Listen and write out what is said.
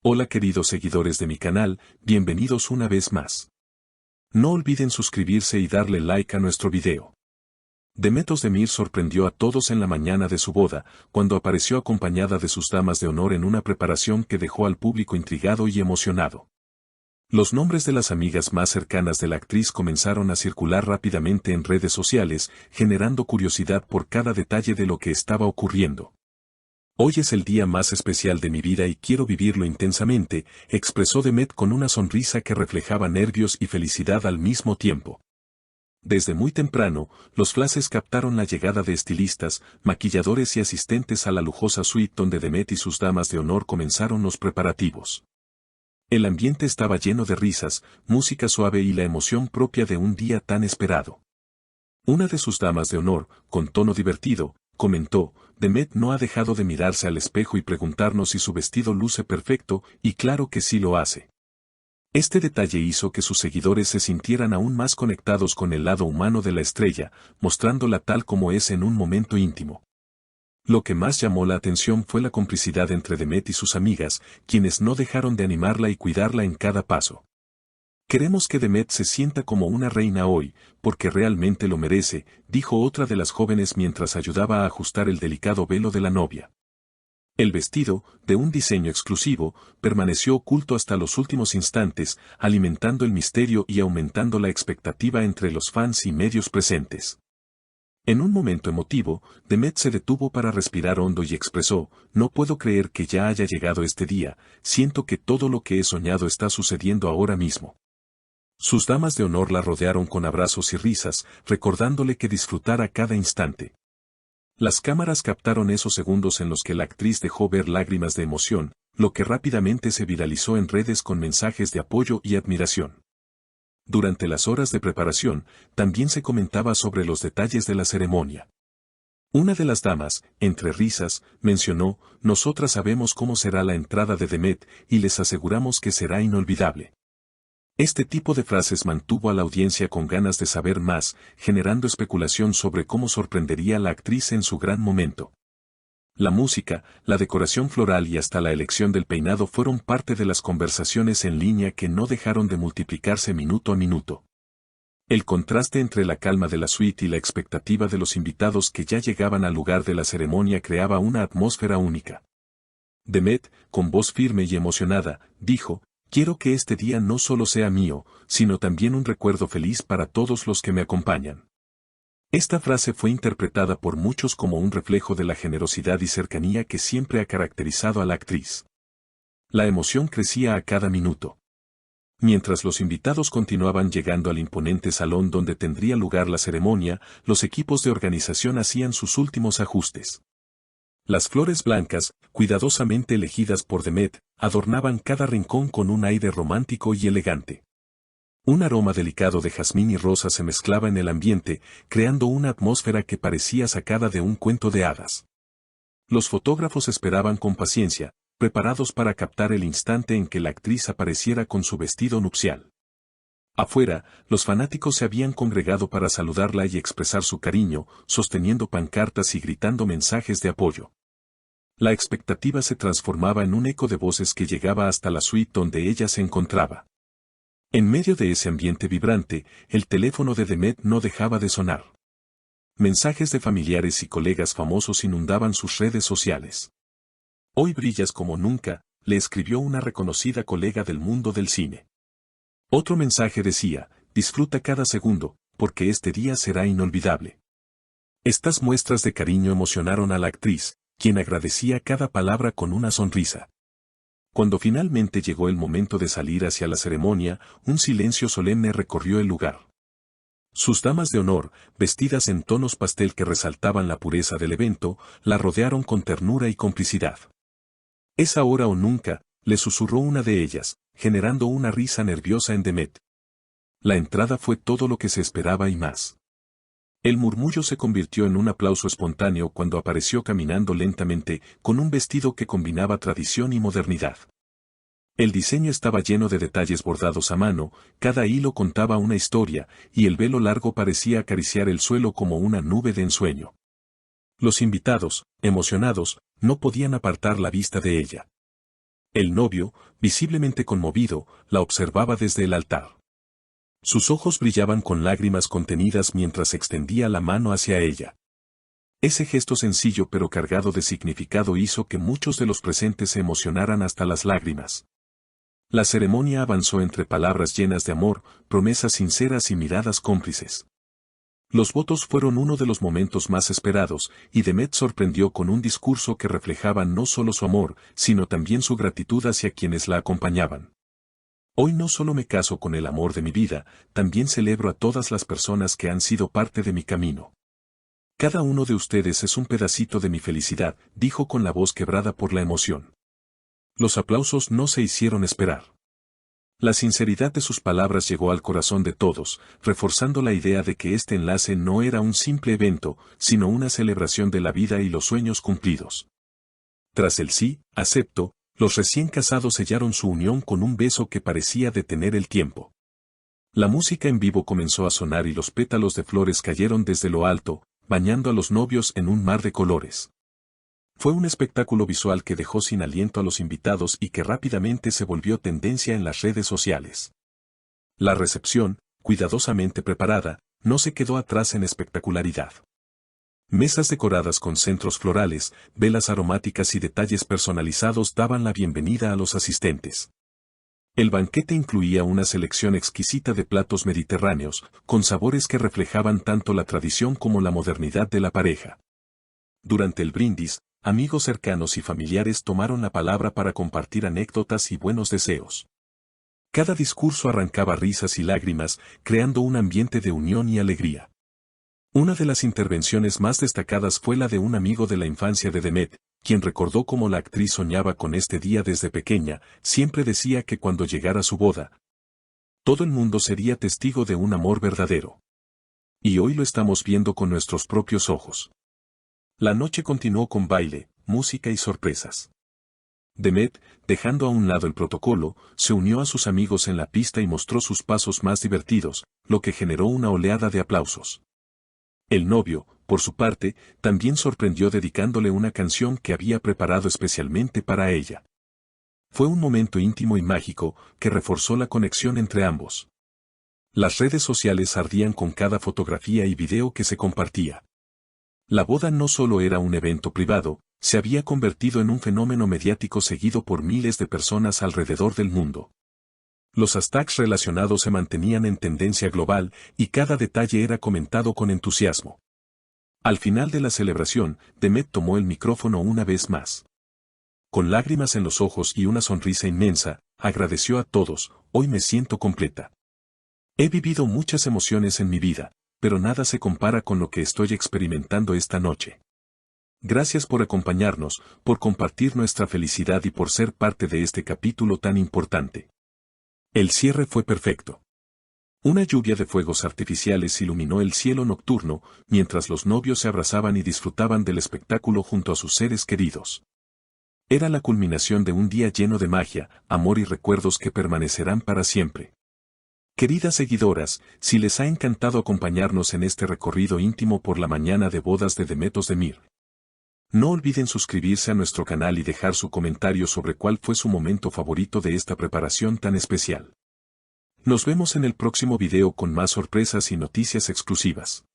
Hola queridos seguidores de mi canal, bienvenidos una vez más. No olviden suscribirse y darle like a nuestro video. Demet Özdemir sorprendió a todos en la mañana de su boda, cuando apareció acompañada de sus damas de honor en una preparación que dejó al público intrigado y emocionado. Los nombres de las amigas más cercanas de la actriz comenzaron a circular rápidamente en redes sociales, generando curiosidad por cada detalle de lo que estaba ocurriendo. Hoy es el día más especial de mi vida y quiero vivirlo intensamente, expresó Demet con una sonrisa que reflejaba nervios y felicidad al mismo tiempo. Desde muy temprano, los flashes captaron la llegada de estilistas, maquilladores y asistentes a la lujosa suite donde Demet y sus damas de honor comenzaron los preparativos. El ambiente estaba lleno de risas, música suave y la emoción propia de un día tan esperado. Una de sus damas de honor, con tono divertido, comentó: Demet no ha dejado de mirarse al espejo y preguntarnos si su vestido luce perfecto, y claro que sí lo hace. Este detalle hizo que sus seguidores se sintieran aún más conectados con el lado humano de la estrella, mostrándola tal como es en un momento íntimo. Lo que más llamó la atención fue la complicidad entre Demet y sus amigas, quienes no dejaron de animarla y cuidarla en cada paso. Queremos que Demet se sienta como una reina hoy, porque realmente lo merece, dijo otra de las jóvenes mientras ayudaba a ajustar el delicado velo de la novia. El vestido, de un diseño exclusivo, permaneció oculto hasta los últimos instantes, alimentando el misterio y aumentando la expectativa entre los fans y medios presentes. En un momento emotivo, Demet se detuvo para respirar hondo y expresó: no puedo creer que ya haya llegado este día, siento que todo lo que he soñado está sucediendo ahora mismo. Sus damas de honor la rodearon con abrazos y risas, recordándole que disfrutara cada instante. Las cámaras captaron esos segundos en los que la actriz dejó ver lágrimas de emoción, lo que rápidamente se viralizó en redes con mensajes de apoyo y admiración. Durante las horas de preparación, también se comentaba sobre los detalles de la ceremonia. Una de las damas, entre risas, mencionó: nosotras sabemos cómo será la entrada de Demet, y les aseguramos que será inolvidable. Este tipo de frases mantuvo a la audiencia con ganas de saber más, generando especulación sobre cómo sorprendería a la actriz en su gran momento. La música, la decoración floral y hasta la elección del peinado fueron parte de las conversaciones en línea que no dejaron de multiplicarse minuto a minuto. El contraste entre la calma de la suite y la expectativa de los invitados que ya llegaban al lugar de la ceremonia creaba una atmósfera única. Demet, con voz firme y emocionada, dijo: quiero que este día no solo sea mío, sino también un recuerdo feliz para todos los que me acompañan. Esta frase fue interpretada por muchos como un reflejo de la generosidad y cercanía que siempre ha caracterizado a la actriz. La emoción crecía a cada minuto. Mientras los invitados continuaban llegando al imponente salón donde tendría lugar la ceremonia, los equipos de organización hacían sus últimos ajustes. Las flores blancas, cuidadosamente elegidas por Demet, adornaban cada rincón con un aire romántico y elegante. Un aroma delicado de jazmín y rosa se mezclaba en el ambiente, creando una atmósfera que parecía sacada de un cuento de hadas. Los fotógrafos esperaban con paciencia, preparados para captar el instante en que la actriz apareciera con su vestido nupcial. Afuera, los fanáticos se habían congregado para saludarla y expresar su cariño, sosteniendo pancartas y gritando mensajes de apoyo. La expectativa se transformaba en un eco de voces que llegaba hasta la suite donde ella se encontraba. En medio de ese ambiente vibrante, el teléfono de Demet no dejaba de sonar. Mensajes de familiares y colegas famosos inundaban sus redes sociales. Hoy brillas como nunca, le escribió una reconocida colega del mundo del cine. Otro mensaje decía: disfruta cada segundo, porque este día será inolvidable. Estas muestras de cariño emocionaron a la actriz, quien agradecía cada palabra con una sonrisa. Cuando finalmente llegó el momento de salir hacia la ceremonia, un silencio solemne recorrió el lugar. Sus damas de honor, vestidas en tonos pastel que resaltaban la pureza del evento, la rodearon con ternura y complicidad. «Es ahora o nunca», le susurró una de ellas, generando una risa nerviosa en Demet. La entrada fue todo lo que se esperaba y más. El murmullo se convirtió en un aplauso espontáneo cuando apareció caminando lentamente, con un vestido que combinaba tradición y modernidad. El diseño estaba lleno de detalles bordados a mano, cada hilo contaba una historia, y el velo largo parecía acariciar el suelo como una nube de ensueño. Los invitados, emocionados, no podían apartar la vista de ella. El novio, visiblemente conmovido, la observaba desde el altar. Sus ojos brillaban con lágrimas contenidas mientras extendía la mano hacia ella. Ese gesto sencillo pero cargado de significado hizo que muchos de los presentes se emocionaran hasta las lágrimas. La ceremonia avanzó entre palabras llenas de amor, promesas sinceras y miradas cómplices. Los votos fueron uno de los momentos más esperados, y Demet sorprendió con un discurso que reflejaba no solo su amor, sino también su gratitud hacia quienes la acompañaban. Hoy no solo me caso con el amor de mi vida, también celebro a todas las personas que han sido parte de mi camino. Cada uno de ustedes es un pedacito de mi felicidad, dijo con la voz quebrada por la emoción. Los aplausos no se hicieron esperar. La sinceridad de sus palabras llegó al corazón de todos, reforzando la idea de que este enlace no era un simple evento, sino una celebración de la vida y los sueños cumplidos. Tras el sí, acepto, los recién casados sellaron su unión con un beso que parecía detener el tiempo. La música en vivo comenzó a sonar y los pétalos de flores cayeron desde lo alto, bañando a los novios en un mar de colores. Fue un espectáculo visual que dejó sin aliento a los invitados y que rápidamente se volvió tendencia en las redes sociales. La recepción, cuidadosamente preparada, no se quedó atrás en espectacularidad. Mesas decoradas con centros florales, velas aromáticas y detalles personalizados daban la bienvenida a los asistentes. El banquete incluía una selección exquisita de platos mediterráneos, con sabores que reflejaban tanto la tradición como la modernidad de la pareja. Durante el brindis, amigos cercanos y familiares tomaron la palabra para compartir anécdotas y buenos deseos. Cada discurso arrancaba risas y lágrimas, creando un ambiente de unión y alegría. Una de las intervenciones más destacadas fue la de un amigo de la infancia de Demet, quien recordó cómo la actriz soñaba con este día desde pequeña, siempre decía que cuando llegara su boda, todo el mundo sería testigo de un amor verdadero. Y hoy lo estamos viendo con nuestros propios ojos. La noche continuó con baile, música y sorpresas. Demet, dejando a un lado el protocolo, se unió a sus amigos en la pista y mostró sus pasos más divertidos, lo que generó una oleada de aplausos. El novio, por su parte, también sorprendió dedicándole una canción que había preparado especialmente para ella. Fue un momento íntimo y mágico que reforzó la conexión entre ambos. Las redes sociales ardían con cada fotografía y video que se compartía. La boda no solo era un evento privado, se había convertido en un fenómeno mediático seguido por miles de personas alrededor del mundo. Los hashtags relacionados se mantenían en tendencia global y cada detalle era comentado con entusiasmo. Al final de la celebración, Demet tomó el micrófono una vez más. Con lágrimas en los ojos y una sonrisa inmensa, agradeció a todos: hoy me siento completa. He vivido muchas emociones en mi vida, pero nada se compara con lo que estoy experimentando esta noche. Gracias por acompañarnos, por compartir nuestra felicidad y por ser parte de este capítulo tan importante. El cierre fue perfecto. Una lluvia de fuegos artificiales iluminó el cielo nocturno, mientras los novios se abrazaban y disfrutaban del espectáculo junto a sus seres queridos. Era la culminación de un día lleno de magia, amor y recuerdos que permanecerán para siempre. Queridas seguidoras, si les ha encantado acompañarnos en este recorrido íntimo por la mañana de bodas de Demet Özdemir, no olviden suscribirse a nuestro canal y dejar su comentario sobre cuál fue su momento favorito de esta preparación tan especial. Nos vemos en el próximo video con más sorpresas y noticias exclusivas.